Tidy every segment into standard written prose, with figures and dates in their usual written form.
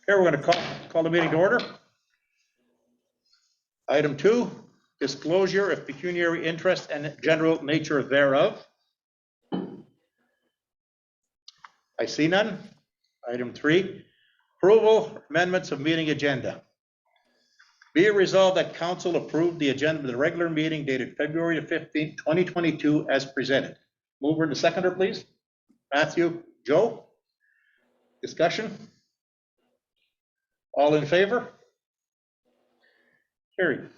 Here, we're going to call the meeting to order. Item 2, disclosure of pecuniary interest and general nature thereof. I see none. Item 3, approval amendments of meeting agenda. Be it resolved that council approved the agenda of the regular meeting dated February the 15th, 2022 as presented. Mover and seconder, please. Matthew, Joe. Discussion? All in favor? Carried.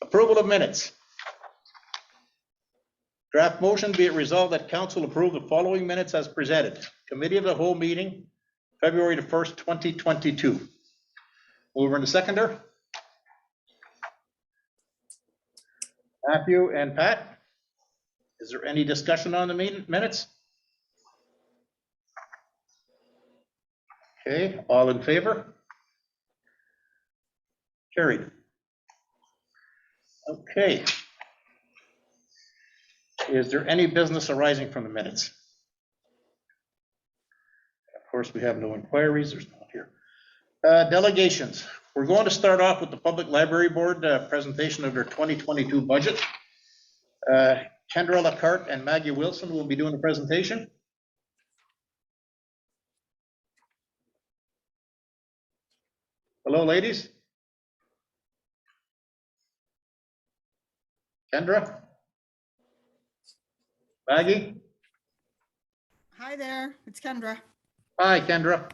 Approval of minutes. Draft motion, be it resolved that council approve the following minutes as presented. Committee of the whole meeting, February the 1st, 2022. Mover and seconder. Matthew and Pat. Is there any discussion on the minutes? Okay, all in favor? Carried. Okay. Is there any business arising from the minutes? Of course, we have no inquiries. There's none here. Delegations. We're going to start off with the Public Library Board presentation of their 2022 budget. Kendra Lacarte and Maggie Wilson will be doing the presentation. Hello, ladies. Kendra? Maggie? Hi there, it's Kendra. Hi, Kendra.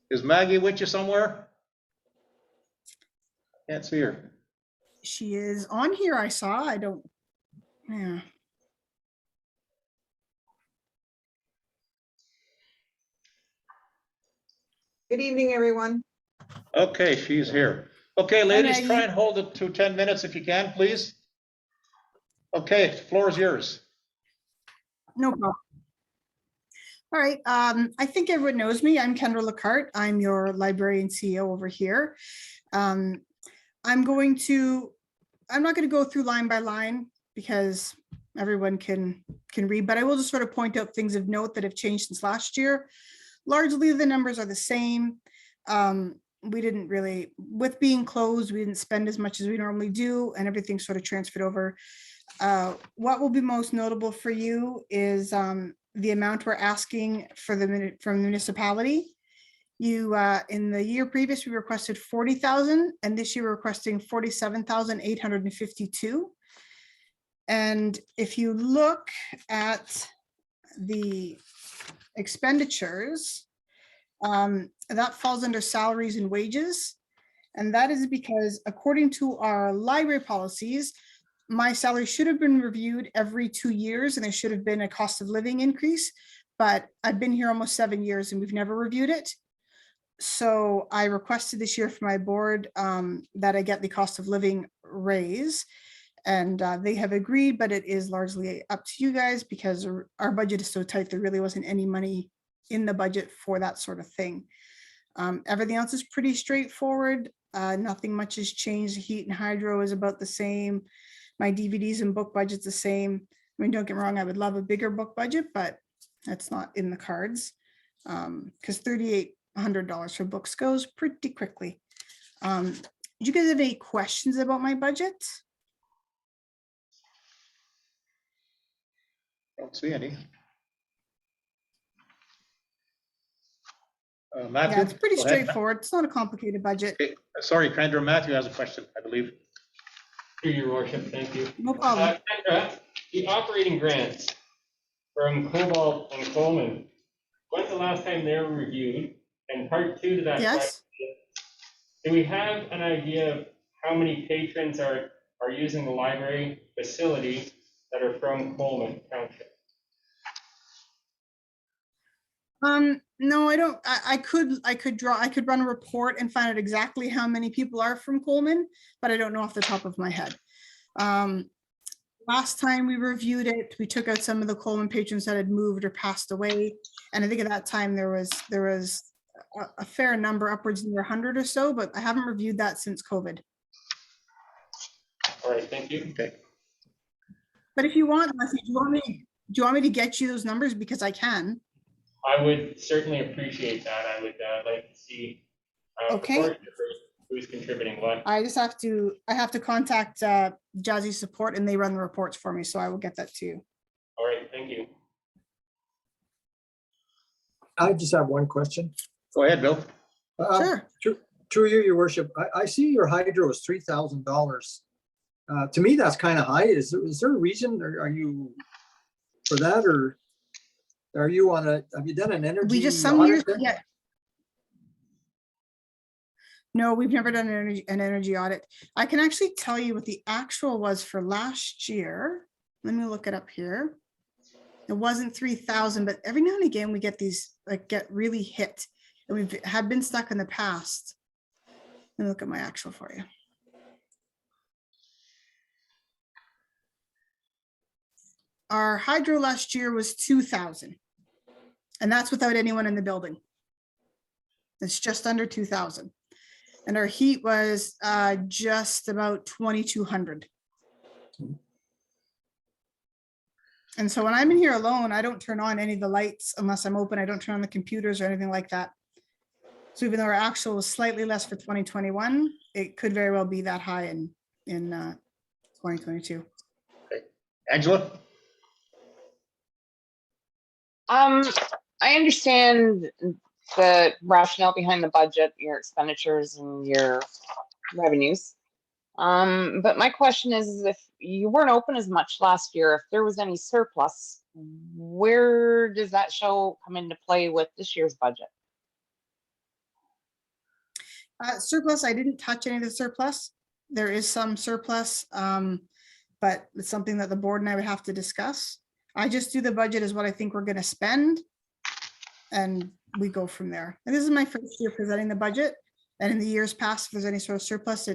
Is Maggie with you somewhere? Can't see her. She is on here, I saw. I don't, yeah. Good evening, everyone. Okay, she's here. Okay, ladies, Maggie. try and hold it to 10 minutes if you can, please. Okay, the floor is yours. No problem. All right, I think everyone knows me. I'm Kendra Lacarte. I'm your librarian CEO over here. I'm not going to go through line by line because everyone can read, but I will just sort of point out things of note that have changed since last year. Largely, the numbers are the same. We didn't really, with being closed, we didn't spend as much as we normally do, and everything sort of transferred over. What will be most notable for you is the amount we're asking for from the municipality. You in the year previous, we requested 40,000, and this year we're requesting 47,852. And if you look at the expenditures, that falls under salaries and wages. And that is because according to our library policies, my salary should have been reviewed every 2 years and there should have been a cost of living increase, but I've been here almost 7 years and we've never reviewed it. So I requested this year from my board that I get the cost of living raise, and they have agreed, but it is largely up to you guys because our budget is so tight, there really wasn't any money in the budget for that sort of thing. Everything else is pretty straightforward. Nothing much has changed. Heat and hydro is about the same. My DVDs and book budget's the same. I mean, don't get me wrong, I would love a bigger book budget, but that's not in the cards because $3,800 for books goes pretty quickly. Do you guys have any questions about my budget? Don't see any. Matthew? Yeah, it's pretty Go ahead. straightforward. It's not a complicated budget. Okay. Sorry, Kendra, Matthew has a question, I believe. Through your worship, thank you. No problem. Kendra, the operating grants from Cobalt and Coleman, when's the last time they were reviewed? And part two to that Yes. question, do we have an idea of how many patrons are using the library facility that are from Coleman Township? No, I don't. I could run a report and find out exactly how many people are from Coleman, but I don't know off the top of my head. Last time we reviewed it, we took out some of the Coleman patrons that had moved or passed away, and I think at that time there was a fair number, upwards near 100 or so, but I haven't reviewed that since COVID. All right, thank you. Okay. But if you want, Leslie, do you want me to get you those numbers, because I can. I would certainly appreciate that. I would like to see Okay. proportion for who's contributing what. I have to contact Jazzy Support and they run the reports for me, so I will get that to you. All right, thank you. I just have one question. Go ahead, Bill. Sure. Through you, your worship, I see your hydro is $3,000. To me, that's kind of high. Is there a reason, or are you for that, or are you on a, have you done an energy We just some audit years, there? yeah. No, we've never done an energy audit. I can actually tell you what the actual was for last year. Let me look it up here. It wasn't 3,000, but every now and again we get these get really hit, and we've had been stuck in the past. Let me look at my actual for you. Our hydro last year was 2,000, and that's without anyone in the building. It's just under 2,000. And our heat was just about 2,200. And so when I'm in here alone, I don't turn on any of the lights unless I'm open. I don't turn on the computers or anything like that. So even though our actual was slightly less for 2021, it could very well be that high in 2022. Angela? I understand the rationale behind the budget, your expenditures and your revenues. But my question is if you weren't open as much last year, if there was any surplus, where does that come into play with this year's budget? Surplus, I didn't touch any of the surplus. There is some surplus, but it's something that the board and I would have to discuss. I just do the budget as what I think we're going to spend, and we go from there. And this is my first year presenting the budget. And in the years past, if there's any sort of surplus,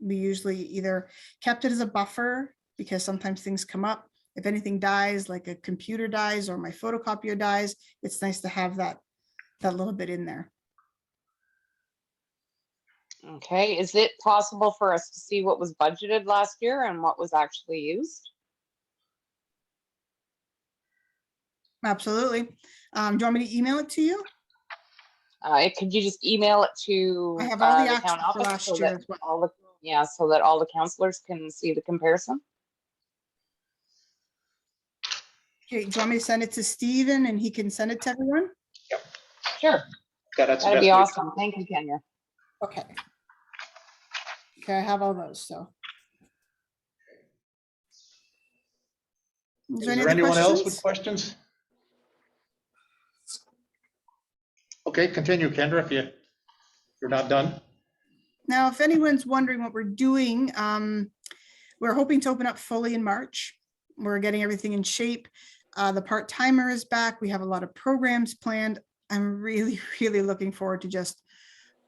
we usually either kept it as a buffer because sometimes things come up. If anything dies, like a computer dies or my photocopier dies, it's nice to have that little bit in there. Okay, is it possible for us to see what was budgeted last year and what was actually used? Absolutely. Do you want me to email it to you? Could you just email it to I have all the town actual for office last so year that as well. all the so that all the councillors can see the comparison? Okay, do you want me to send it to Steven and he can send it to everyone? Sure, Yeah, that's the that'd be best way. awesome. Thank you, Kenya. Okay. Okay, I have all those, so. Is there any there other anyone else with questions? questions? Okay, continue, Kendra, if you're not done. Now, if anyone's wondering what we're doing, we're hoping to open up fully in March. We're getting everything in shape. The part-timer is back. We have a lot of programs planned. I'm really, really looking forward to just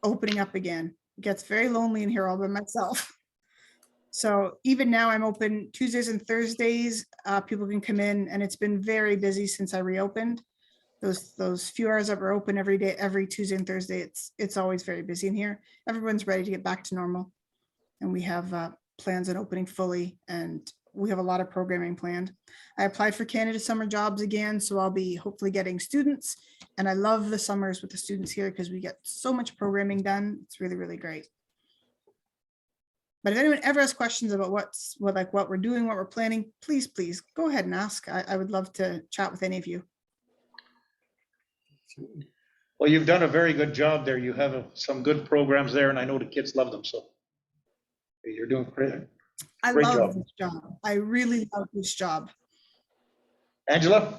opening up again. It gets very lonely in here all by myself. So even now I'm open Tuesdays and Thursdays. People can come in, and it's been very busy since I reopened. Those few hours that we're open every day, every Tuesday and Thursday, it's always very busy in here. Everyone's ready to get back to normal. And we have plans on opening fully, and we have a lot of programming planned. I applied for Canada Summer Jobs again, so I'll be hopefully getting students. And I love the summers with the students here because we get so much programming done. It's really, really great. But if anyone ever has questions about what we're doing, what we're planning, please go ahead and ask. I would love to chat with any of you. Well, you've done a very good job there. You have some good programs there, and I know the kids love them, so you're doing great. I Great love job. this job. I really love this job. Angela?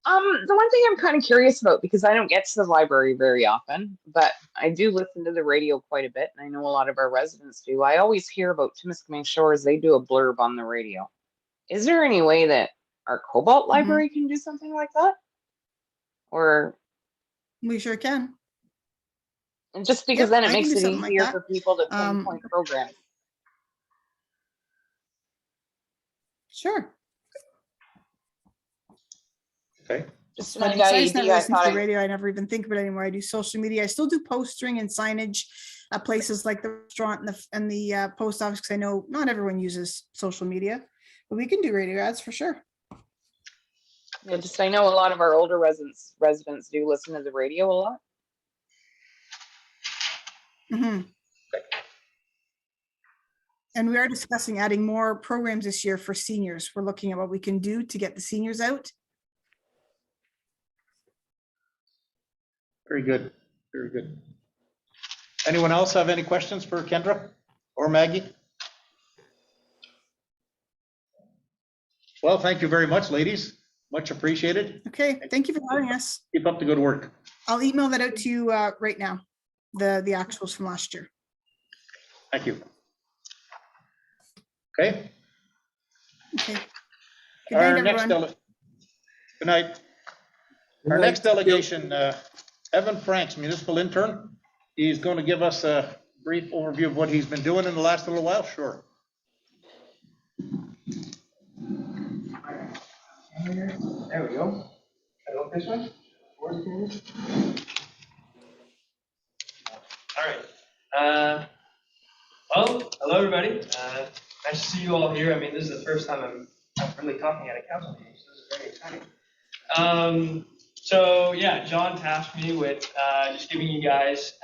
The one thing I'm kind of curious about, because I don't get to the library very often, but I do listen to the radio quite a bit, and I know a lot of our residents do. I always hear about Timiskaming Shores. They do a blurb on the radio. Is there any way that our Cobalt library can do something like that? Or We sure can. and just because Yep, then it I can makes do it something like easier that. for people to pinpoint programs. Sure. Okay. Just Funny, an 'cause I just idea. never I listen to thought the radio. I never even think of it anymore. I do social media. I still do postering and signage at places like the restaurant and the post office, because I know not everyone uses social media, but we can do radio ads for sure. Yeah, just I know a lot of our older residents do listen to the radio a lot. Mhm. And we are discussing adding more programs this year for seniors. We're looking at what we can do to get the seniors out. Very good, very good. Anyone else have any questions for Kendra or Maggie? Well, thank you very much, ladies. Much appreciated. Okay, thank you for having us. Keep up the good work. I'll email that out to you right now, the actuals from last year. Thank you. Okay. Okay. Good Our night, next everyone. Good night. Our next delegation, Evan Franks, municipal intern. He's going to give us a brief overview of what he's been doing in the last little while. Sure. There we go. I look this way. All right. Well, hello everybody. Nice to see you all here. I mean, this is the first time I'm really talking at a council meeting, so this is very exciting. So yeah, John tasked me with just giving you guys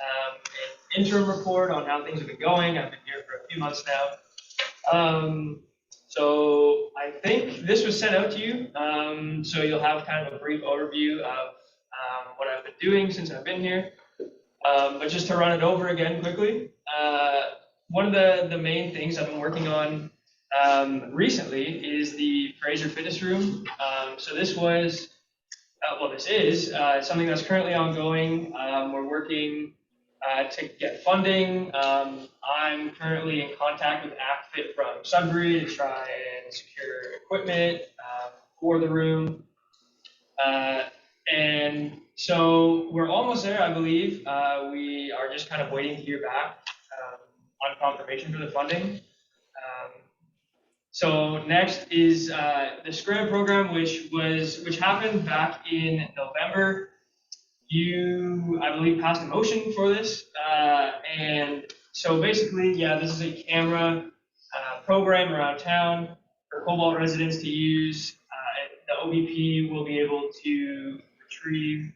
an interim report on how things have been going. I've been here for a few months now. So I think this was sent out to you. So you'll have kind of a brief overview of what I've been doing since I've been here. But just to run it over again quickly, one of the main things I've been working on recently is the Fraser Fitness Room. So this was, this is something that's currently ongoing. We're working to get funding. I'm currently in contact with ActFit from Sudbury to try and secure equipment for the room. And so we're almost there, I believe. We are just kind of waiting to hear back on confirmation for the funding. So next is the Scram program, which happened back in November. You, I believe, passed a motion for this, and so basically, yeah, this is a camera program around town for Cobalt residents to use. The OBP will be able to retrieve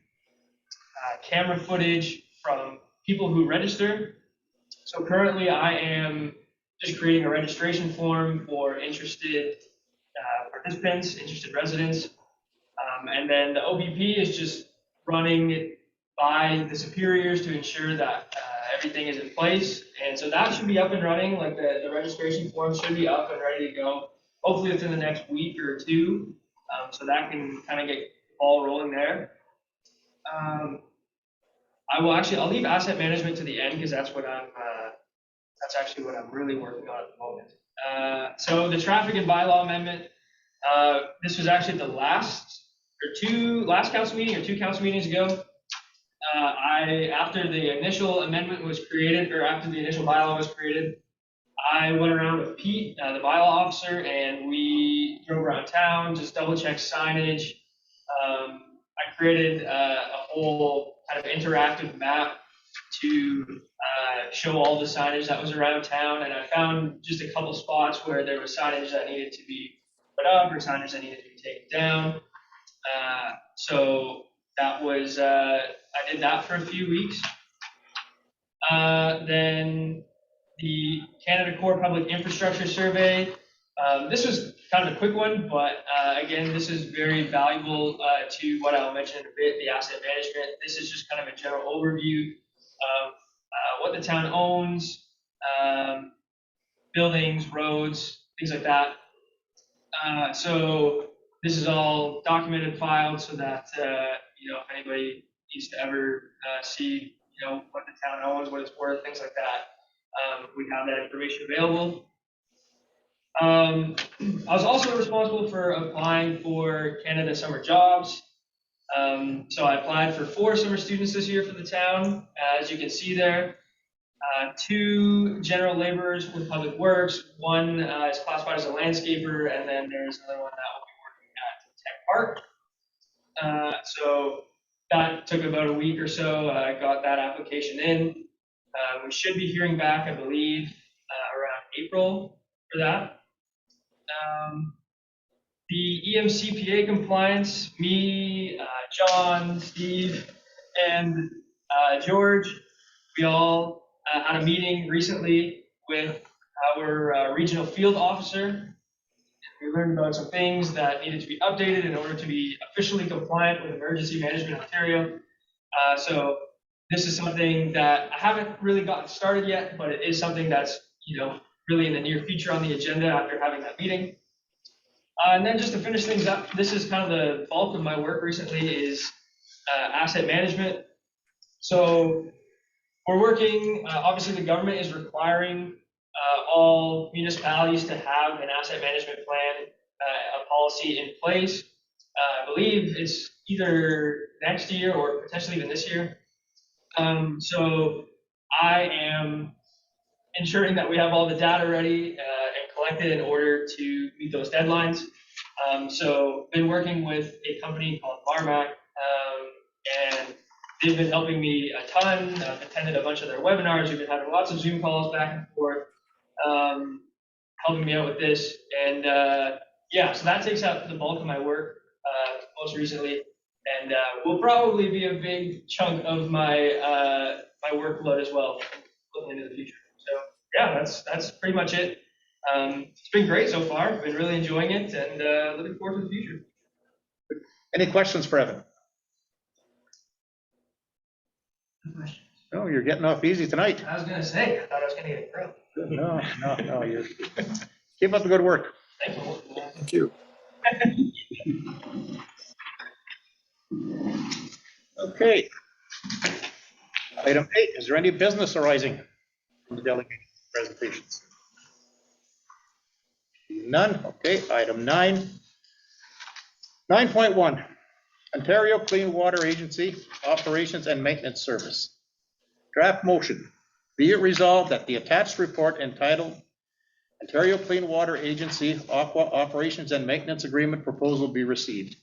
camera footage from people who register. So currently, I am just creating a registration form for interested participants, interested residents, and then the OBP is just running it by the superiors to ensure that everything is in place. And so that should be up and running, like the registration form should be up and ready to go, hopefully within the next week or two. So that can kind of get the ball rolling there. I'll leave asset management to the end because that's actually what I'm really working on at the moment. So the traffic and bylaw amendment, this was actually the last council meeting or 2 council meetings ago. After the initial amendment was created, or after the initial bylaw was created, I went around with Pete, the bylaw officer, and we drove around town, just double checked signage. I created a whole kind of interactive map to show all the signage that was around town, and I found just a couple spots where there was signage that needed to be put up or signage that needed to be taken down. So that was, I did that for a few weeks. Then the Canada Core Public Infrastructure Survey. This was kind of a quick one, but again, this is very valuable to what I'll mention in a bit, the asset management. This is just kind of a general overview of what the town owns, buildings, roads, things like that. So this is all documented, filed, so that if anybody needs to ever see what the town owns, what it's worth, things like that, we have that information available. I was also responsible for applying for Canada Summer Jobs. So I applied for 4 summer students this year for the town, as you can see there. 2 general laborers with public works. One is classified as a landscaper, and then there's another one that will be working at Tech Park. So that took about a week or so. I got that application in. We should be hearing back, I believe, around April for that. the EMCPA compliance, me, John, Steve, and George, we all had a meeting recently with our regional field officer. We learned about some things that needed to be updated in order to be officially compliant with Emergency Management Ontario. So this is something that I haven't really gotten started yet, but it is something that's, really in the near future on the agenda after having that meeting. And then just to finish things up, this is kind of the bulk of my work recently is asset management. So we're working, obviously the government is requiring all municipalities to have an asset management plan, a policy in place. I believe it's either next year or potentially even this year. So I am ensuring that we have all the data ready and collected in order to meet those deadlines. So been working with a company called Marmac, and they've been helping me a ton. I've attended a bunch of their webinars. We've been having lots of Zoom calls back and forth, helping me out with this. And yeah, so that takes up the bulk of my work most recently, and will probably be a big chunk of my my workload as well, looking into the future. So yeah, that's pretty much it. It's been great so far. I've been really enjoying it, and looking forward to the future. Any questions for Evan? No, you're getting off easy tonight. I was gonna say, I thought I was gonna get a pro. No, you're, keep up the good work. Thank you. Thank you. Okay. Item 8, is there any business arising from the delegate presentations? None, okay. Item 9. 9.1, Ontario Clean Water Agency Operations and Maintenance Service. Draft motion. Be it resolved that the attached report entitled Ontario Clean Water Agency Aqua Operations and Maintenance Agreement Proposal be received.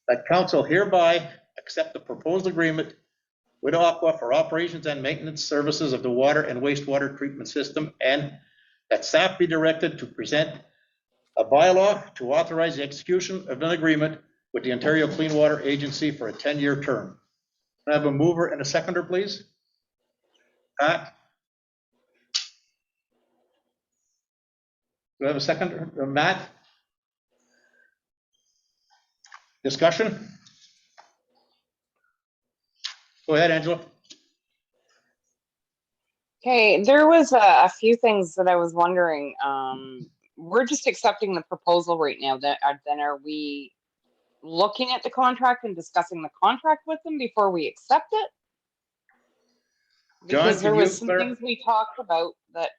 That council hereby accept the proposed agreement with Aqua for operations and maintenance services of the water and wastewater treatment system, and that staff be directed to present a bylaw to authorize the execution of an agreement with the Ontario Clean Water Agency for a 10-year term. Can I have a mover and a seconder, please? Pat? Do I have a seconder? Matt? Discussion? Go ahead, Angela. Okay, there was a few things that I was wondering. We're just accepting the proposal right now. Then are we looking at the contract and discussing the contract with them before we accept it? John, Because there can was you some clar- things we talked about that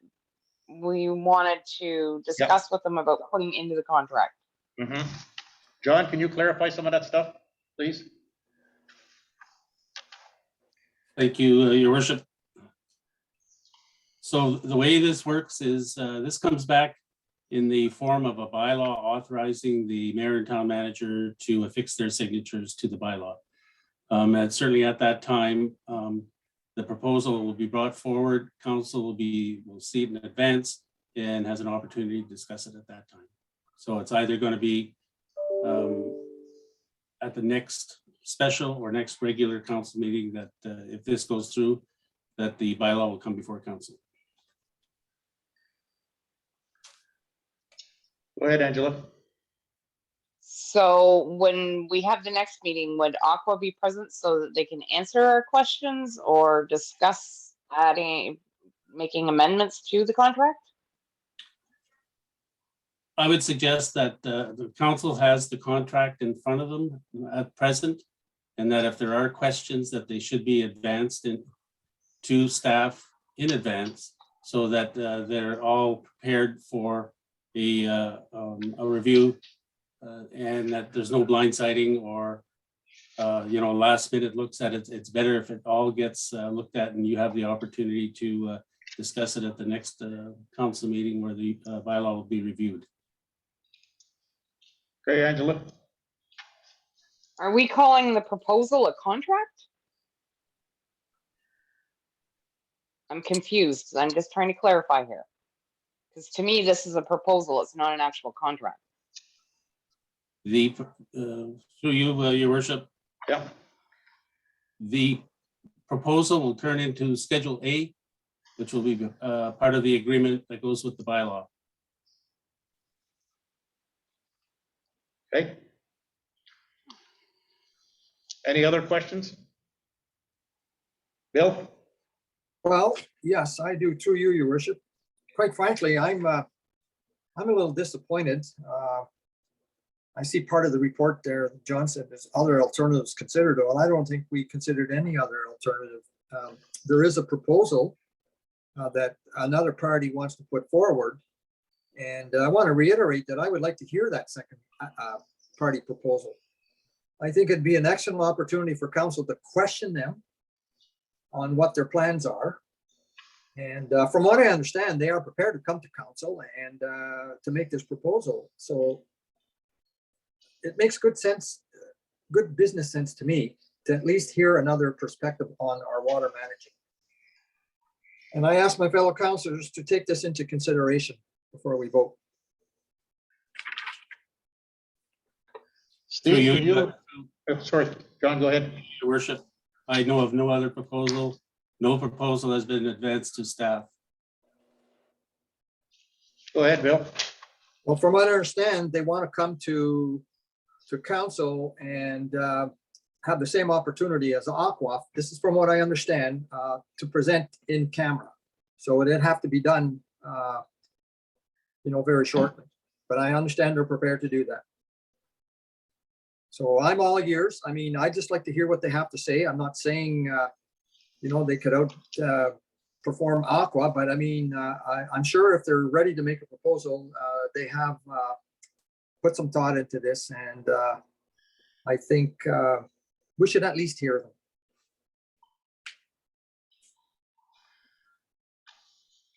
we wanted to discuss with them about putting into the contract. Mhm. John, can you clarify some of that stuff, please? Thank you, Your Worship. So the way this works is this comes back in the form of a bylaw authorizing the mayor and town manager to affix their signatures to the bylaw. And certainly at that time, the proposal will be brought forward. Council will see it in advance and has an opportunity to discuss it at that time. So it's either going to be at the next special or next regular council meeting that if this goes through, that the bylaw will come before council. Go ahead, Angela. So when we have the next meeting, would Aqua be present so that they can answer our questions or discuss making amendments to the contract? I would suggest that the council has the contract in front of them at present, and that if there are questions that they should be advanced to staff in advance so that they're all prepared for a review and that there's no blindsiding or last minute looks at it. It's better if it all gets looked at and you have the opportunity to discuss it at the next council meeting where the bylaw will be reviewed. Okay, Angela. Are we calling the proposal a contract? I'm confused. I'm just trying to clarify here. Because to me, this is a proposal. It's not an actual contract. The, through you, your worship, Yeah, the proposal will turn into Schedule A, which will be part of the agreement that goes with the bylaw. okay. Any other questions? Bill? Well, yes, I do, through you, your worship. Quite frankly, I'm a little disappointed. I see part of the report there, John said there's other alternatives considered. Well, I don't think we considered any other alternative. There is a proposal that another party wants to put forward. And I want to reiterate that I would like to hear that second party proposal. I think it'd be an excellent opportunity for council to question them on what their plans are. And from what I understand, they are prepared to come to council and to make this proposal. So it makes good sense, good business sense to me to at least hear another perspective on our water managing. And I ask my fellow councilors to take this into consideration before we vote. Through Steve, you, can you, sorry, John, go ahead. your worship, I know of no other proposal. No proposal has been advanced to staff. Go ahead, Bill. Well, from what I understand, they want to come to council and have the same opportunity as Aqua. This is from what I understand, to present in camera. So it'd have to be done, very shortly. But I understand they're prepared to do that. So I'm all ears. I mean, I just like to hear what they have to say. I'm not saying, they could perform Aqua, but I mean, I'm sure if they're ready to make a proposal, they have put some thought into this, and I think we should at least hear them.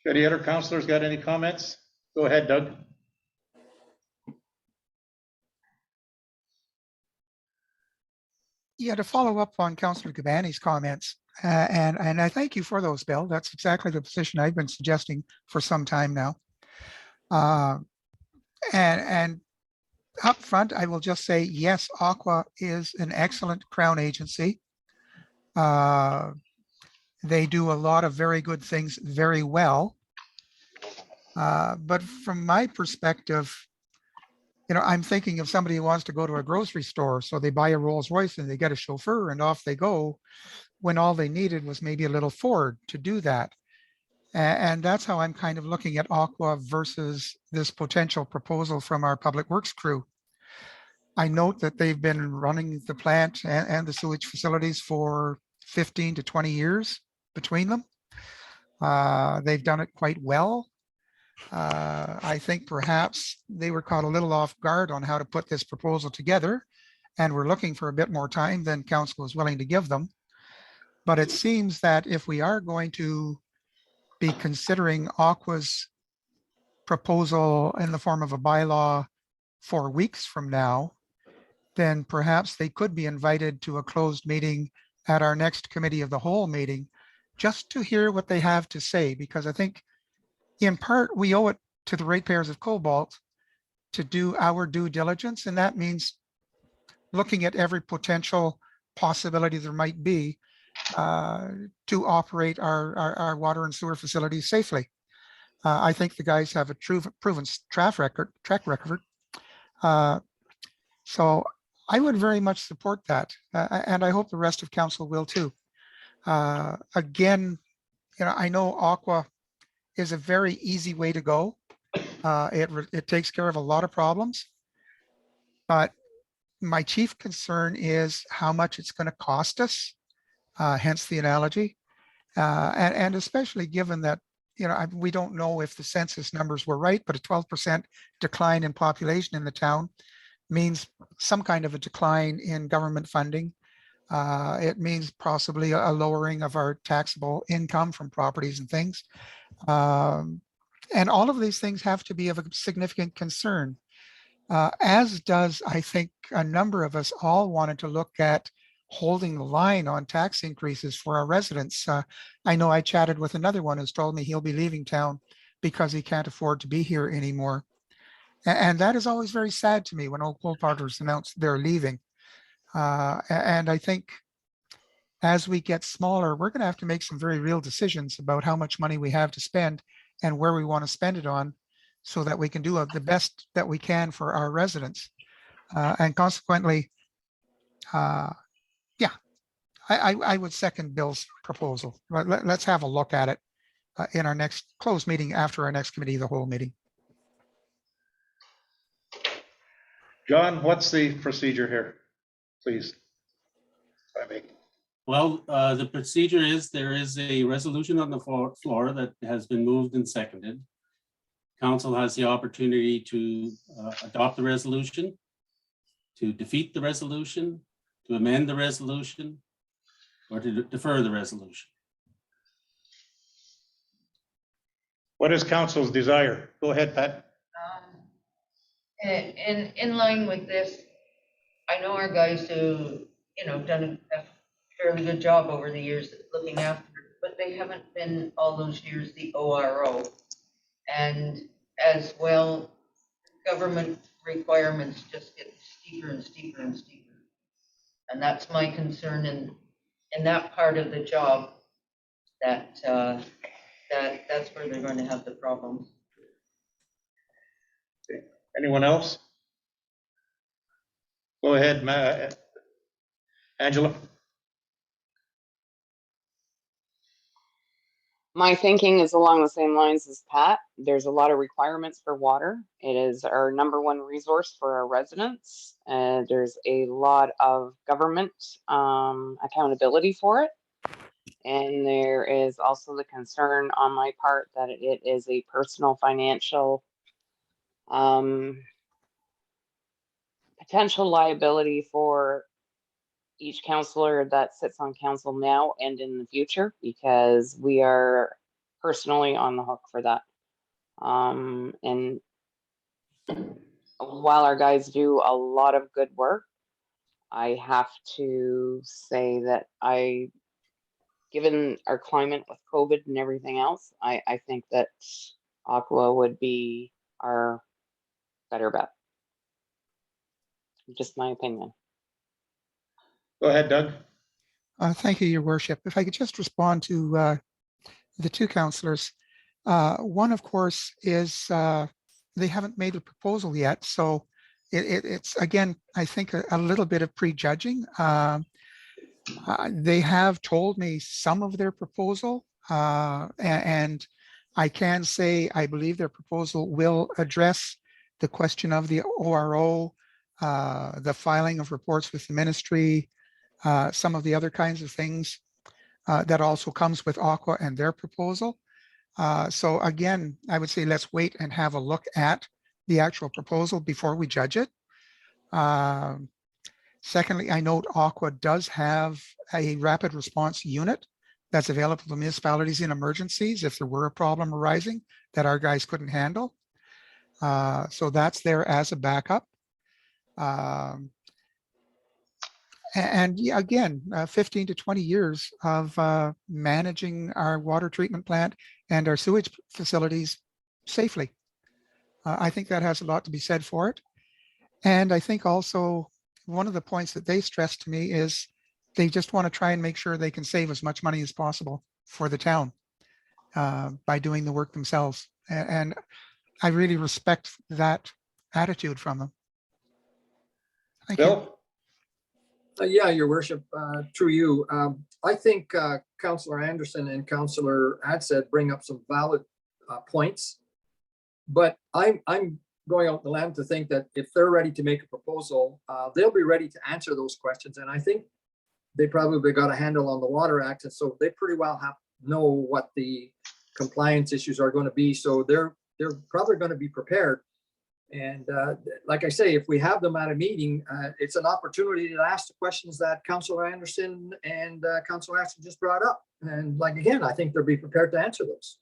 Any other councilors got any comments? Go ahead, Doug. Yeah, to follow up on Councillor Gabani's comments, and I thank you for those, Bill. That's exactly the position I've been suggesting for some time now. And up front, I will just say, yes, Aqua is an excellent Crown agency. They do a lot of very good things very well. But from my perspective, I'm thinking of somebody who wants to go to a grocery store. So they buy a Rolls Royce and they get a chauffeur and off they go, when all they needed was maybe a little Ford to do that. And that's how I'm kind of looking at Aqua versus this potential proposal from our Public Works crew. I note that they've been running the plant and the sewage facilities for 15 to 20 years between them. They've done it quite well. I think perhaps they were caught a little off guard on how to put this proposal together, and we're looking for a bit more time than council is willing to give them. But it seems that if we are going to be considering Aqua's proposal in the form of a bylaw 4 weeks from now, then perhaps they could be invited to a closed meeting at our next committee of the whole meeting, just to hear what they have to say, because I think in part we owe it to the ratepayers of Cobalt to do our due diligence, and that means looking at every potential possibility there might be to operate our water and sewer facilities safely. I think the guys have a proven track record. So I would very much support that, and I hope the rest of council will too. Again, I know Aqua is a very easy way to go. It takes care of a lot of problems, but my chief concern is how much it's going to cost us, hence the analogy. And especially given that, we don't know if the census numbers were right, but a 12% decline in population in the town means some kind of a decline in government funding. It means possibly a lowering of our taxable income from properties and things. And all of these things have to be of a significant concern, as does, I think, a number of us all wanted to look at holding the line on tax increases for our residents. I know I chatted with another one who's told me he'll be leaving town because he can't afford to be here anymore. And that is always very sad to me when old co-partners announce they're leaving. And I think as we get smaller, we're going to have to make some very real decisions about how much money we have to spend and where we want to spend it on, so that we can do the best that we can for our residents. And consequently, yeah, I would second Bill's proposal. Let's have a look at it in our next closed meeting after our next committee of the whole meeting. John, what's the procedure here? Please. I mean, Well, the procedure is there is a resolution on the floor that has been moved and seconded. Council has the opportunity to adopt the resolution, to defeat the resolution, to amend the resolution, or to defer the resolution. what is council's desire? Go ahead, Pat. In line with this, I know our guys do, done a fairly good job over the years looking after it, but they haven't been all those years the ORO. And as well, government requirements just get steeper and steeper and steeper. And that's my concern in that part of the job, that's where they're going to have the problems. Anyone else? Go ahead, Angela. My thinking is along the same lines as Pat. There's a lot of requirements for water. It is our #1 resource for our residents. There's a lot of government accountability for it. And there is also the concern on my part that it is a personal financial potential liability for each counselor that sits on council now and in the future, because we are personally on the hook for that. And while our guys do a lot of good work, I have to say that given our climate with COVID and everything else, I think that Aqua would be our better bet. Just my opinion. Go ahead, Doug. Thank you, Your Worship. If I could just respond to the two councillors. One, of course, is they haven't made a proposal yet. So it's, again, I think a little bit of prejudging. They have told me some of their proposal, and I can say I believe their proposal will address the question of the ORO, the filing of reports with the ministry, some of the other kinds of things that also comes with Aqua and their proposal. So again, I would say let's wait and have a look at the actual proposal before we judge it. Secondly, I note Aqua does have a rapid response unit that's available to municipalities in emergencies if there were a problem arising that our guys couldn't handle. So that's there as a backup. And yeah, again, 15 to 20 years of managing our water treatment plant and our sewage facilities safely. I think that has a lot to be said for it. And I think also one of the points that they stressed to me is they just want to try and make sure they can save as much money as possible for the town by doing the work themselves. And I really respect that attitude from them. Thank you. Bill? Yeah, Your Worship, through you. I think Councillor Anderson and Councillor Adsett bring up some valid points, but I'm going out the limb to think that if they're ready to make a proposal, they'll be ready to answer those questions. And I think they probably got a handle on the Water Act, and so they pretty well know what the compliance issues are going to be. So they're probably going to be prepared. And like I say, if we have them at a meeting, it's an opportunity to ask the questions that Councillor Anderson and Councillor Ashton just brought up. And like, again, I think they'll be prepared to answer those.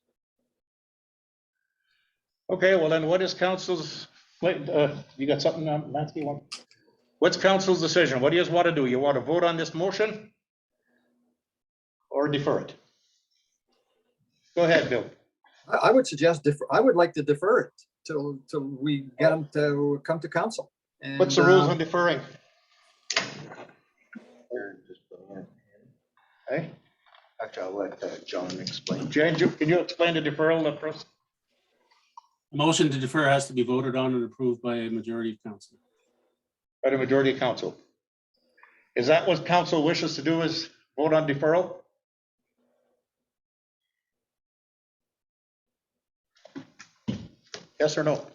Okay, well then what is council's, you got something, Nancy? What's council's decision? What do you want to do? You want to vote on this motion or defer it? Go ahead, Bill. I would suggest I would like to defer it. till we get them to come to council. And, What's the rules on deferring? Hey, actually, I'll let John explain. Jan, can you explain the deferral process? A motion to defer has to be voted on and approved by a majority of council. By the majority of council. Is that what council wishes to do, is vote on deferral? Yes or no?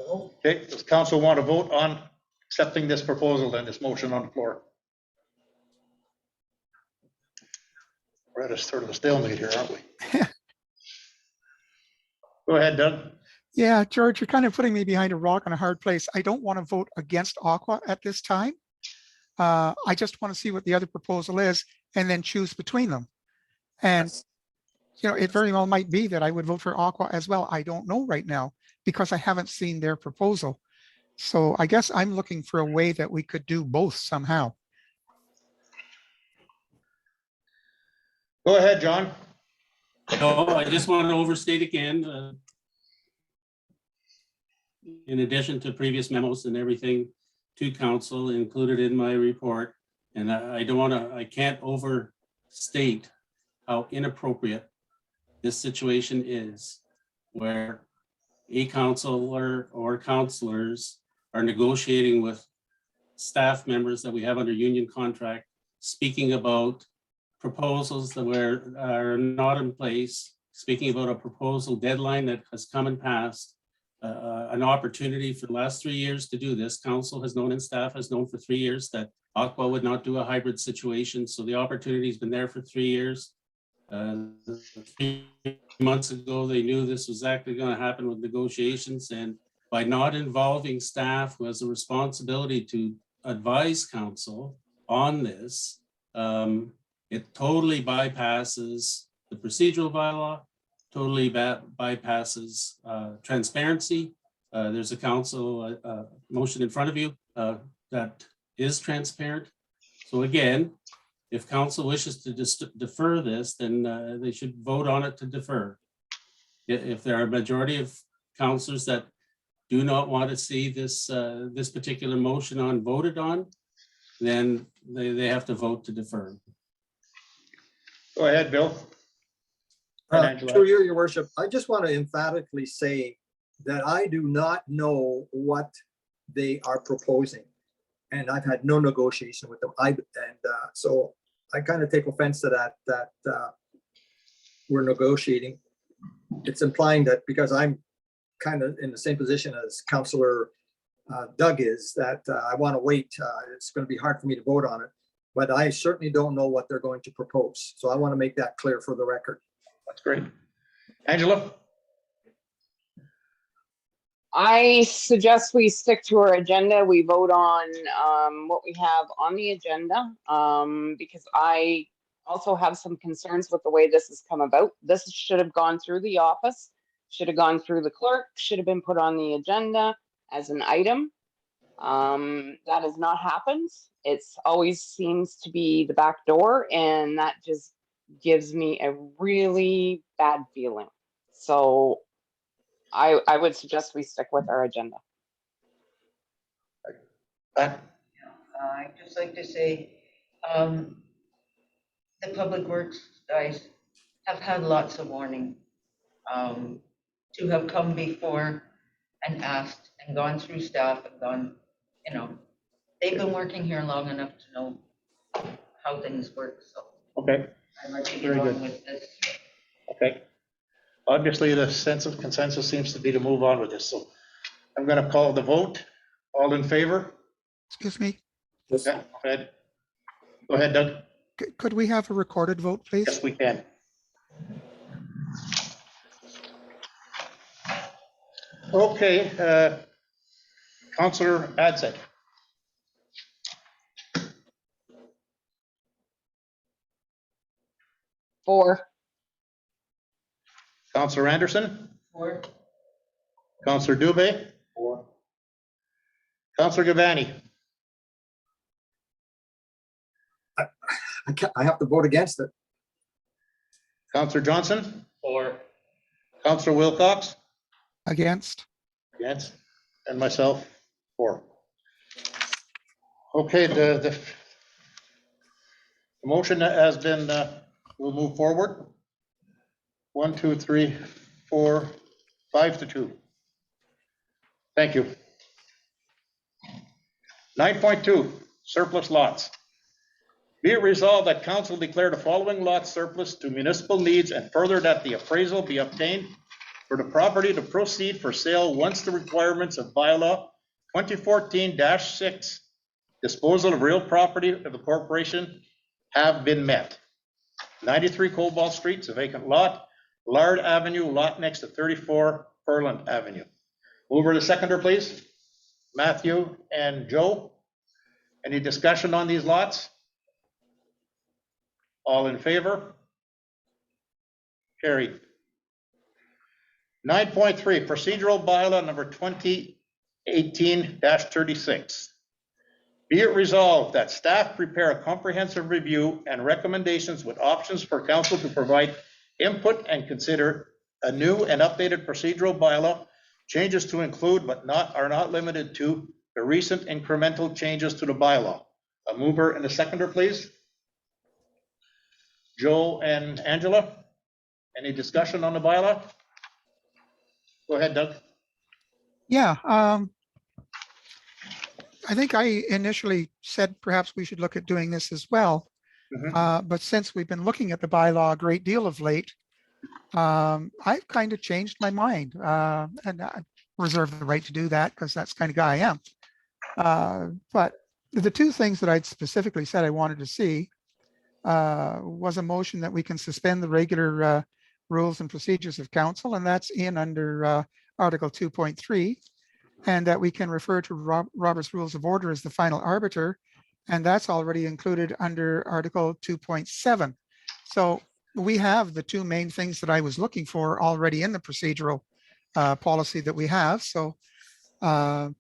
Okay, does council want to vote on accepting this proposal and this motion on the floor? We're at a sort of a stalemate here, aren't we? Go ahead, Doug. Yeah, George, you're kind of putting me behind a rock and a hard place. I don't want to vote against Aqua at this time. I just want to see what the other proposal is and then choose between them. And, you know, it very well might be that I would vote for Aqua as well. I don't know right now because I haven't seen their proposal. So I guess I'm looking for a way that we could do both somehow. Go ahead, John. So I just want to overstate again, in addition to previous memos and everything to council included in my report, and I can't overstate how inappropriate this situation is, where a councilor or councilors are negotiating with staff members that we have under union contract, speaking about proposals that are not in place, speaking about a proposal deadline that has come and passed, an opportunity for the last 3 years to do this. Council has known and staff has known for 3 years that Aqua would not do a hybrid situation. So the opportunity has been there for 3 years. 3 months ago, they knew this was actually going to happen with negotiations. And by not involving staff who has a responsibility to advise council on this, it totally bypasses the procedural bylaw, totally bypasses transparency. There's a council motion in front of you that is transparent. So again, if council wishes to defer this, then they should vote on it to defer. If there are a majority of councillors that do not want to see this this particular motion on voted on, then they have to vote to defer. Go ahead, Bill. Through you, your worship, I just want to emphatically say that I do not know what they are proposing. And I've had no negotiation with them. So I kind of take offense to that we're negotiating. It's implying that because I'm kind of in the same position as Councillor Doug is, that I want to wait. It's going to be hard for me to vote on it, but I certainly don't know what they're going to propose. So I want to make that clear for the record. That's great. Angela? I suggest we stick to our agenda. We vote on what we have on the agenda because I also have some concerns with the way this has come about. This should have gone through the office, should have gone through the clerk, should have been put on the agenda as an item. That has not happened. It's always seems to be the back door, and that just gives me a really bad feeling. So I would suggest we stick with our agenda. I'd just like to say, the public works guys have had lots of warning to have come before and asked and gone through staff and gone, you know, they've been working here long enough to know how things work. So Okay. I'd like to Very get on good. with this. Okay. Obviously, the sense of consensus seems to be to move on with this. So I'm going to call the vote. All in favor? Excuse me, Yeah, go ahead. Go ahead, Doug. could we have a recorded vote, please? Yes, we can. Okay, Councillor Adsett. Four. Councillor Anderson. Or Councillor Dubé. 4. Councillor Gavani. I have to vote against it. Councillor Johnson. 4. Councillor Wilcox. Against? Against? And myself, 4. Okay, the motion has been, we'll move forward. 1, 2, 3, 4, 5 to 2. Thank you. 9.2, surplus lots. Be it resolved that council declare the following lots surplus to municipal needs, and further that the appraisal be obtained for the property to proceed for sale once the requirements of bylaw 2014-6 disposal of real property of the corporation have been met. 93 Cobalt Street is a vacant lot. Lard Avenue, lot next to 34 Furland Avenue. Mover to seconder, please. Matthew and Joe. Any discussion on these lots? All in favor? Carried. 9.3, procedural bylaw number 2018-36. Be it resolved that staff prepare a comprehensive review and recommendations with options for council to provide input and consider a new and updated procedural bylaw, changes to include but are not limited to the recent incremental changes to the bylaw. A mover and a seconder, please. Joe and Angela, any discussion on the bylaw? Go ahead, Doug. Yeah, I think I initially said perhaps we should look at doing this as well. But since we've been looking at the bylaw a great deal of late, I've kind of changed my mind, and I reserve the right to do that because that's the kind of guy I am. But the two things that I'd specifically said I wanted to see was a motion that we can suspend the regular rules and procedures of council, and that's in under Article 2.3, and that we can refer to Robert's Rules of Order as the final arbiter, and that's already included under Article 2.7. So we have the two main things that I was looking for already in the procedural policy that we have. So I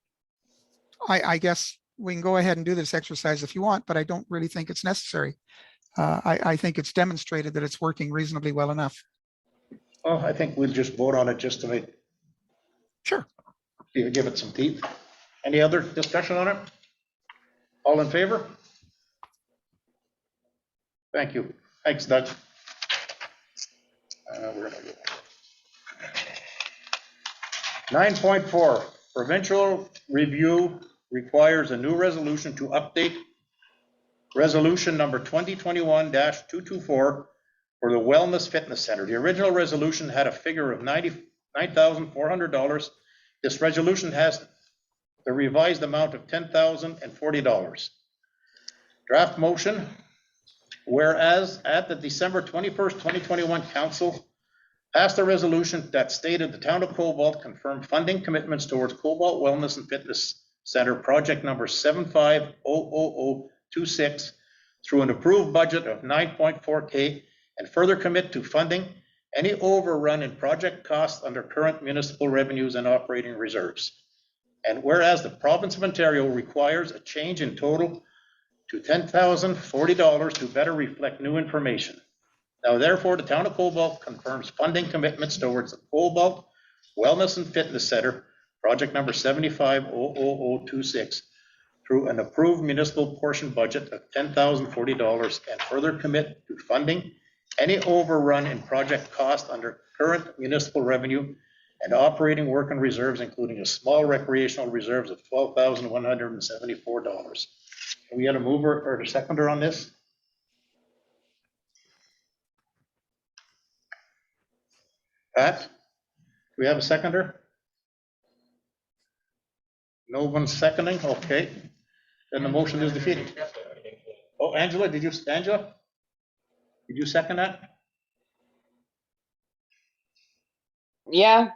guess we can go ahead and do this exercise if you want, but I don't really think it's necessary. I think it's demonstrated that it's working reasonably well enough. Well, I think we'll just vote on it just to make. Sure. Give it some teeth. Any other discussion on it? All in favor? Thank you. Thanks, Doug. We're gonna go. 9.4, provincial review requires a new resolution to update resolution number 2021-224 for the Wellness Fitness Center. The original resolution had a figure of $99,400. This resolution has the revised amount of $10,040. Draft motion, whereas at the December 21st, 2021 council passed a resolution that stated the town of Cobalt confirmed funding commitments towards Cobalt Wellness and Fitness Center project number 750026 through an approved budget of $9.4K, and further commit to funding any overrun in project costs under current municipal revenues and operating reserves. And whereas the province of Ontario requires a change in total to $10,040 to better reflect new information. Now therefore, the town of Cobalt confirms funding commitments towards the Cobalt Wellness and Fitness Center, project number 750026, through an approved municipal portion budget of $10,040, and further commit to funding any overrun in project cost under current municipal revenue and operating work and reserves, including a small recreational reserves of $12,174. Can we get a mover or a seconder on this? Pat, do we have a seconder? No one's seconding, okay. Then the motion is defeated. Oh, Angela, did you second that? Yeah,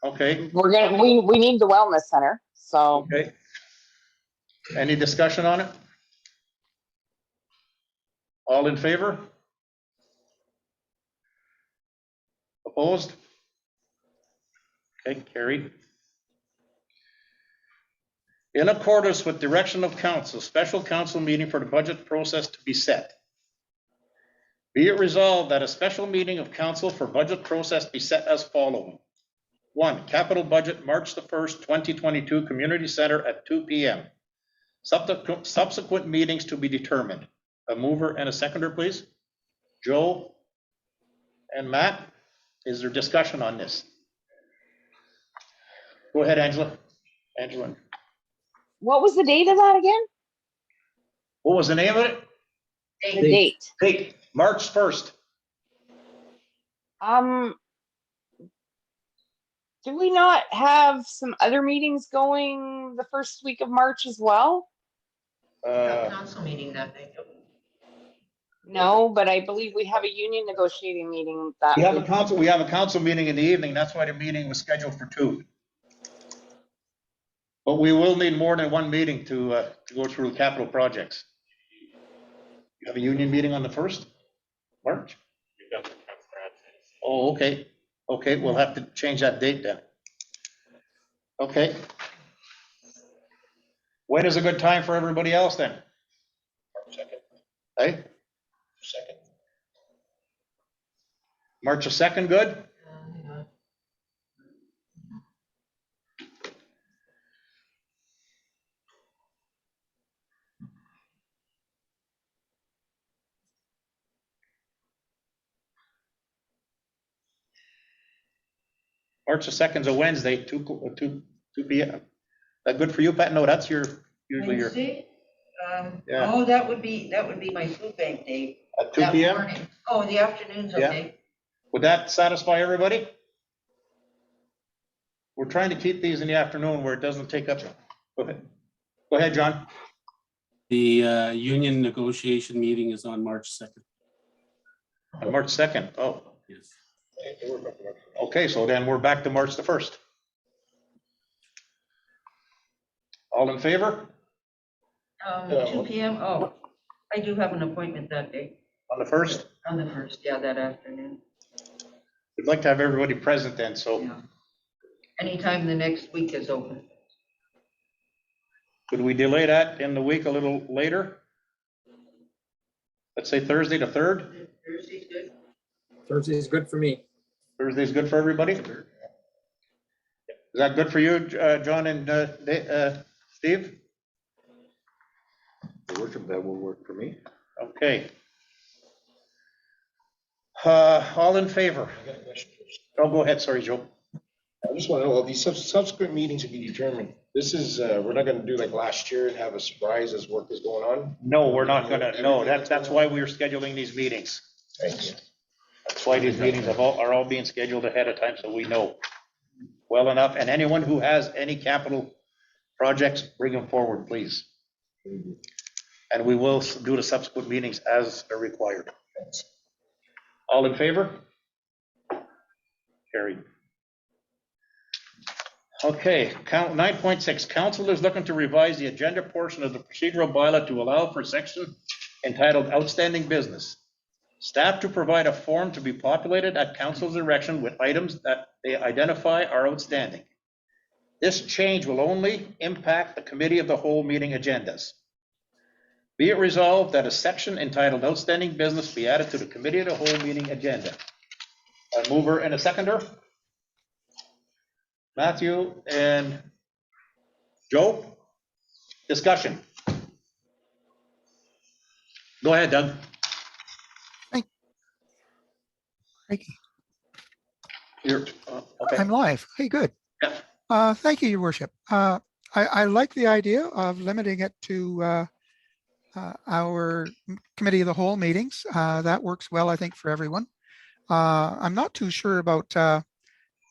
Okay, we need the wellness center, so. okay. Any discussion on it? All in favor? Opposed? Okay, carried. In accordance with direction of council, special council meeting for the budget process to be set. Be it resolved that a special meeting of council for budget process be set as following. 1, capital budget, March the 1st, 2022, community center at 2 p.m. Subsequent meetings to be determined. A mover and a seconder, please. Joe and Matt, is there discussion on this? Go ahead, Angela. Angela, What was the date of that again? what was the name of it? The date. Date, March 1st. Do we not have some other meetings going the first week of March as well? Council meeting that day. No, but I believe we have a union negotiating meeting that We have a week. council meeting in the evening. That's why the meeting was scheduled for 2. But we will need more than 1 meeting to go through capital projects. You have a union meeting on the 1st, March? Oh, okay. Okay, we'll have to change that date then. Okay. When is a good time for everybody else then? March 2nd. Hey? 2nd. March the 2nd, good? Hang on. March the 2nd's a Wednesday, 2 p.m. That good for you, Pat? No, that's usually your, Wednesday? Yeah. Oh, that would be my food bank day. at 2 that p.m.? morning. Oh, the afternoon's Yeah. okay. Would that satisfy everybody? We're trying to keep these in the afternoon where it doesn't take up. Go ahead. Go ahead, John. The union negotiation meeting is on March 2nd. On March 2nd. Oh, Yes. okay, so then we're back to March the 1st. All in favor? 2 p.m. Oh, I do have an appointment that day, On the 1st? on the 1st, yeah, that afternoon. We'd like to have everybody present then, so Yeah. Anytime the next week is open. could we delay that in the week a little later? Let's say Thursday the 3rd? Thursday's good. Thursday is good for me. Thursday's good for everybody? Is that good for you, John and Steve? That will work for me. Okay. All in favor? I got a question first. Oh, go ahead, sorry, Joe. I just want to know, well, these subsequent meetings to be determined, this is, we're not going to do like last year and have a surprise as work is going on? No, we're not gonna, no, that's why we're scheduling these meetings. Thank you. That's why these meetings are all being scheduled ahead of time, so we know well enough. And anyone who has any capital projects, bring them forward, please. And we will do the subsequent meetings as they're required. All in favor? Carried. Okay, count 9.6, council is looking to revise the agenda portion of the procedural bylaw to allow for section entitled outstanding business. Staff to provide a form to be populated at council's direction with items that they identify are outstanding. This change will only impact the committee of the whole meeting agendas. Be it resolved that a section entitled outstanding business be added to the committee of the whole meeting agenda. A mover and a seconder? Matthew and Joe? Discussion. Go ahead, Doug. Crikey, You're, okay. I'm live. Hey, good. Yeah. Thank you, Your Worship. I like the idea of limiting it to our committee of the whole meetings. That works well, I think, for everyone. I'm not too sure about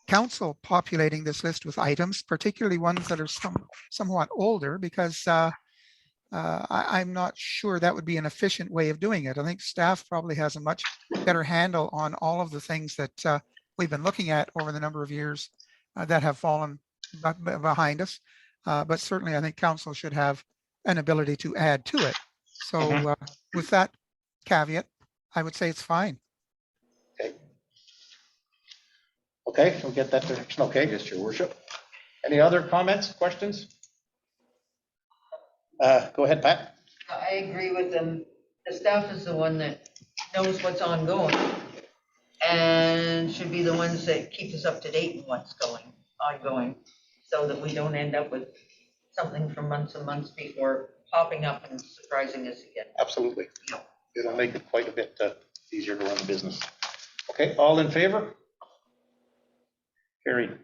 council populating this list with items, particularly ones that are somewhat older, because I'm not sure that would be an efficient way of doing it. I think staff probably has a much better handle on all of the things that we've been looking at over the number of years that have fallen behind us. But certainly I think council should have an ability to add to it. So with that caveat, I would say it's fine. Okay. Okay, we'll get that direction. Okay, yes, Your Worship. Any other comments, questions? Go ahead, Pat. I agree with them. The staff is the one that knows what's ongoing. and should be the ones that keep us up to date in what's ongoing, so that we don't end up with something for months and months before popping up and surprising us again. Absolutely. It'll make it quite a bit easier to run the business. Okay, all in favor? Carried.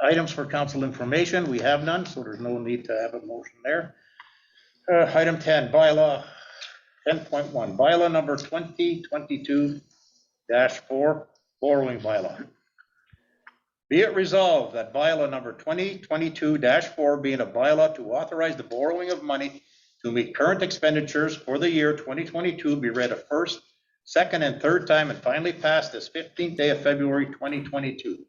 Items for council information, we have none, so there's no need to have a motion there. Item 10, bylaw 10.1, bylaw number 2022-4, borrowing bylaw. Be it resolved that bylaw number 2022-4 being a bylaw to authorize the borrowing of money to meet current expenditures for the year 2022 be read a first, second, and third time and finally passed this 15th day of February 2022.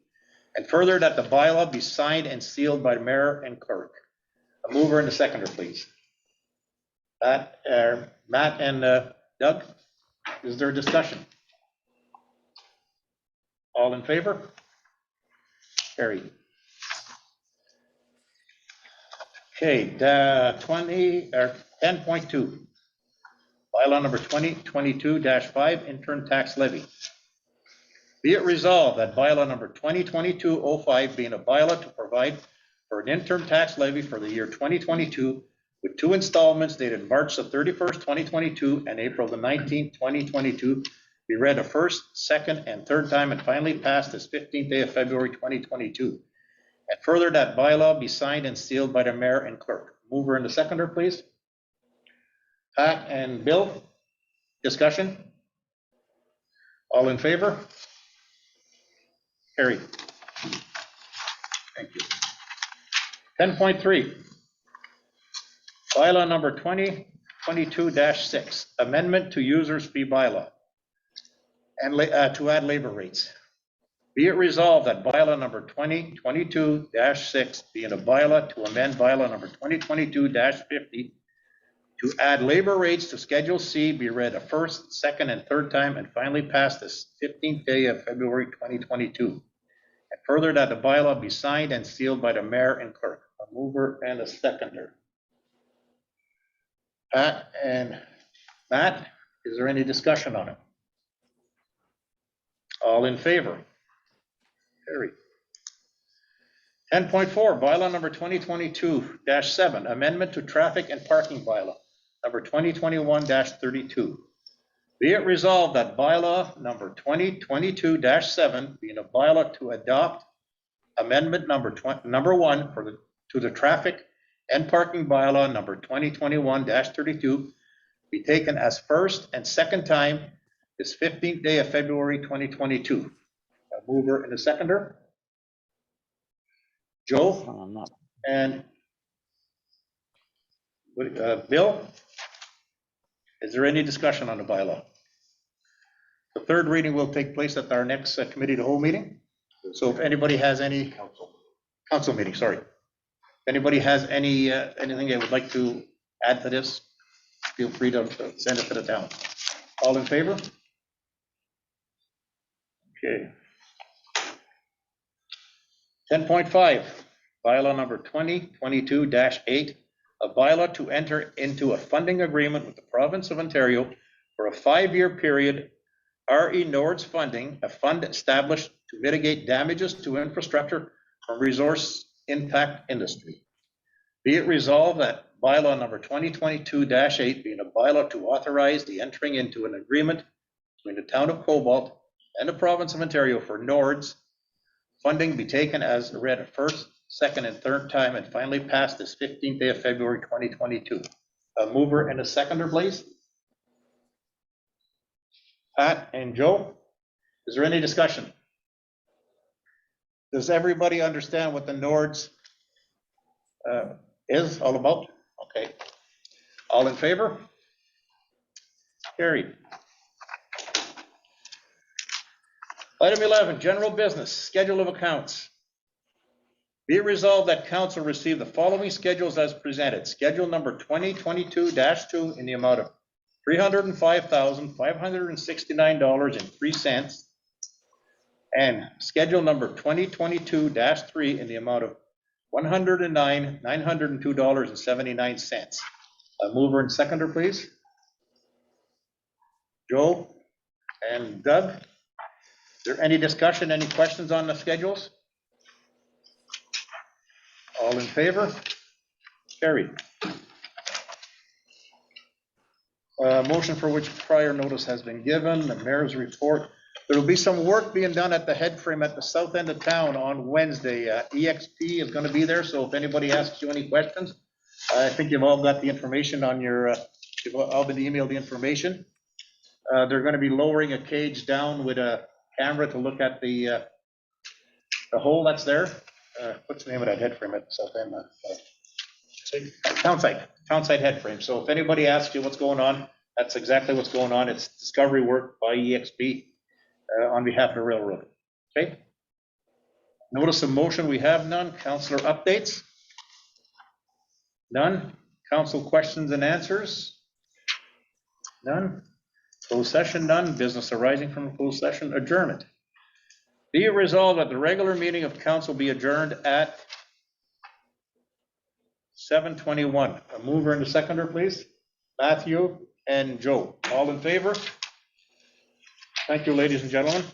And further, that the bylaw be signed and sealed by the mayor and clerk. A mover and a seconder, please. Matt and Doug, is there a discussion? All in favor? Carried. Okay, 10.2. Bylaw number 2022-5, intern tax levy. Be it resolved that bylaw number 2022-05 being a bylaw to provide for an interim tax levy for the year 2022 with 2 installments dated March the 31st, 2022 and April the 19th, 2022 be read a first, second, and third time and finally passed this 15th day of February 2022. And further, that bylaw be signed and sealed by the mayor and clerk. Mover and the seconder, please. Pat and Bill, discussion? All in favor? Carried. Thank you. 10.3. Bylaw number 2022-6, amendment to users fee bylaw and to add labor rates. Be it resolved that bylaw number 2022-6 being a bylaw to amend bylaw number 2022-50 to add labor rates to Schedule C be read a first, second, and third time and finally passed this 15th day of February 2022. And further, that the bylaw be signed and sealed by the mayor and clerk. A mover and a seconder. Pat and Matt, is there any discussion on it? All in favor? Carried. 10.4, bylaw number 2022-7, amendment to traffic and parking bylaw, number 2021-32. Be it resolved that bylaw number 2022-7 being a bylaw to adopt amendment number 1 to the traffic and parking bylaw number 2021-32 be taken as first and second time this 15th day of February 2022. A mover and a seconder. Joe and Bill, is there any discussion on the bylaw? The third reading will take place at our next committee to whole meeting. So if anybody has any council meeting, sorry. If anybody has anything they would like to add to this, feel free to send it to the town. All in favor? Okay. 10.5, bylaw number 2022-8, a bylaw to enter into a funding agreement with the province of Ontario for a 5-year period. RE Nord's funding, a fund established to mitigate damages to infrastructure from resource impact industry. Be it resolved that bylaw number 2022-8 being a bylaw to authorize the entering into an agreement between the town of Cobalt and the province of Ontario for Nord's funding be taken as read a first, second, and third time and finally passed this 15th day of February 2022. A mover and a seconder, please. Pat and Joe, is there any discussion? Does everybody understand what the Nord's is all about? Okay. All in favor? Carried. Item 11, general business, schedule of accounts. Be it resolved that council receive the following schedules as presented. Schedule number 2022-2 in the amount of $305,569.03 and schedule number 2022-3 in the amount of $109,902.79. A mover and seconder, please. Joe and Doug. Is there any discussion, any questions on the schedules? All in favor? Carried. Motion for which prior notice has been given, the mayor's report. There will be some work being done at the head frame at the south end of town on Wednesday. EXP is going to be there, so if anybody asks you any questions, I think you've all got the information on your, you've all been emailed the information. They're going to be lowering a cage down with a camera to look at the hole that's there. What's the name of that head frame at the south end? Townside head frame. So if anybody asks you what's going on, that's exactly what's going on. It's discovery work by EXP on behalf of the railroad. Okay. Notice of motion, we have none. Councillor updates? None. Council questions and answers? None. Closed session, none. Business arising from closed session, adjournment. Be it resolved that the regular meeting of council be adjourned at 7:21. A mover and a seconder, please. Matthew and Joe. All in favor? Thank you, ladies and gentlemen.